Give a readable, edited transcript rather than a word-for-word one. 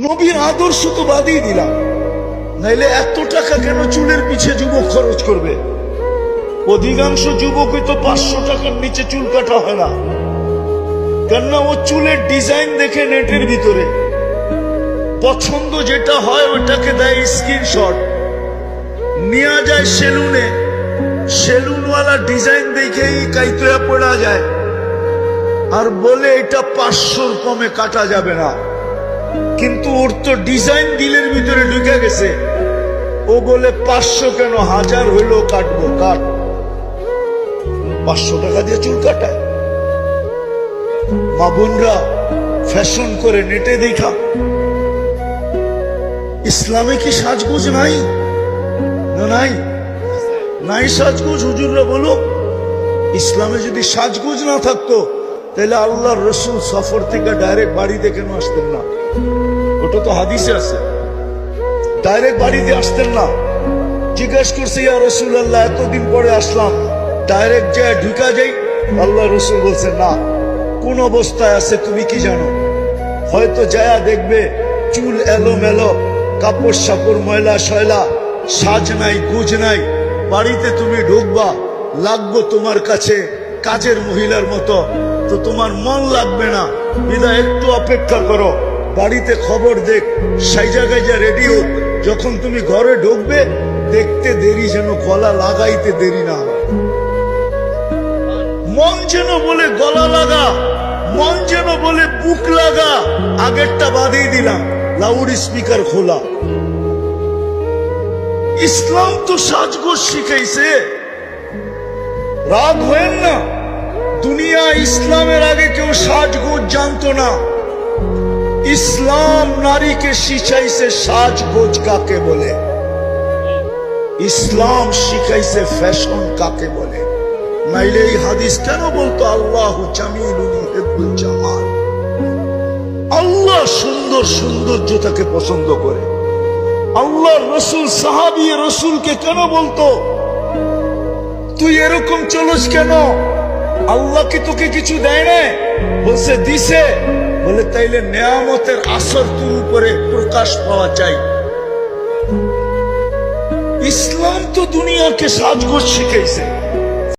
নবীর আদর্শ তো বাদই দিলাম, নাইলে এত টাকা কেন চুলের পিছে যুবক খরচ করবে? অধিকাংশ যুবকই তো 500 টাকার নিচে চুল কাটা হয় না, কেননা ও চুলের ডিজাইন দেখে নেটের ভিতরে পছন্দ যেটা হয় ওটাকে দেয় স্ক্রিনশট, নিয়ে যায় সেলুনে, সেলুনওয়ালা ডিজাইন দেখেই কাইতয়া পড়া যায় আর বলে এটা 500-র কমে কাটা যাবে না। কিন্তু ওর তো ডিজাইন দিলের ভিতরে ঢুকে গেছে, ও বলে 500 কেন, 1000 হইলেও কাটবো, কাট। 500 টাকা দিয়ে চুল কাটায়। মা বোনরা ফ্যাশন করে নেটে দেখা। ইসলামে কি সাজগোজ নাই? না নাই, নাই সাজগোজ। হুজুররা বলো, ইসলামে যদি সাজগোজ না থাকতো তাহলে আল্লাহর রসুল সফর থেকে ডাইরেক্ট বাড়িতে কেন আসতেন না? ওটা তো হাদিসে আছে, ডাইরেক্ট বাড়িতে আসতেন না। জিজ্ঞাসা করছে, ইয়া রাসূলুল্লাহ, এতদিন পরে আসলাম, ডাইরেক্ট যায় ঢুকা যাই? আল্লাহ রসুল বলছেন না, কোন অবস্থায় আছে তুমি কি জানো? হয়তো যায়া দেখবে চুল এলোমেলো, কাপড় সাপড় ময়লা শয়লা, সাজ নাই গুজ নাই। বাড়িতে তুমি ঢুকবা, লাগবো তোমার কাছে কাজের মহিলার মতো, তো তোমার মন লাগবে না। বিদায় একটু অপেক্ষা করো, বাড়িতে খবর দেখ, সাইজা গাইজা রেডি হোক। যখন তুমি ঘরে ঢুকবে, দেখতে দেরি যেন গলা লাগাইতে দেরি না হয়। মন যেন বলে গলা লাগা, মন যেন বলে বুক লাগা। আগেরটা বাদিয়ে দিলাম, লাউড স্পিকার খোলা। ইসলাম তো সাজগোজ শিখাইছে। রাগ হয়েন না, দুনিয়া ইসলামের আগে কেউ সাজগোজ জানতো না। ইসলাম নারীকে শিখাইছে সাজগোজ কাকে বলে, ইসলাম শিখাইছে ফ্যাশন কাকে বলে। নাইলে এই হাদিস কেন বলতো আল্লাহু জামিলুন ইউহিব্বুল জামাল? আল্লাহ সুন্দর সৌন্দর্যতাকে পছন্দ করে। আল্লাহর রসুল সাহাবী রসুলকে কেন বলতো তুই এরকম চলস কেন? আল্লাহ কি তোকে কিছু দেয় না? বলছে দিছে। বলে তাইলে নেয়ামতের আসর তোর উপরে প্রকাশ পাওয়া চাই। ইসলাম তো দুনিয়াকে সাজগোজ শিখাইছে।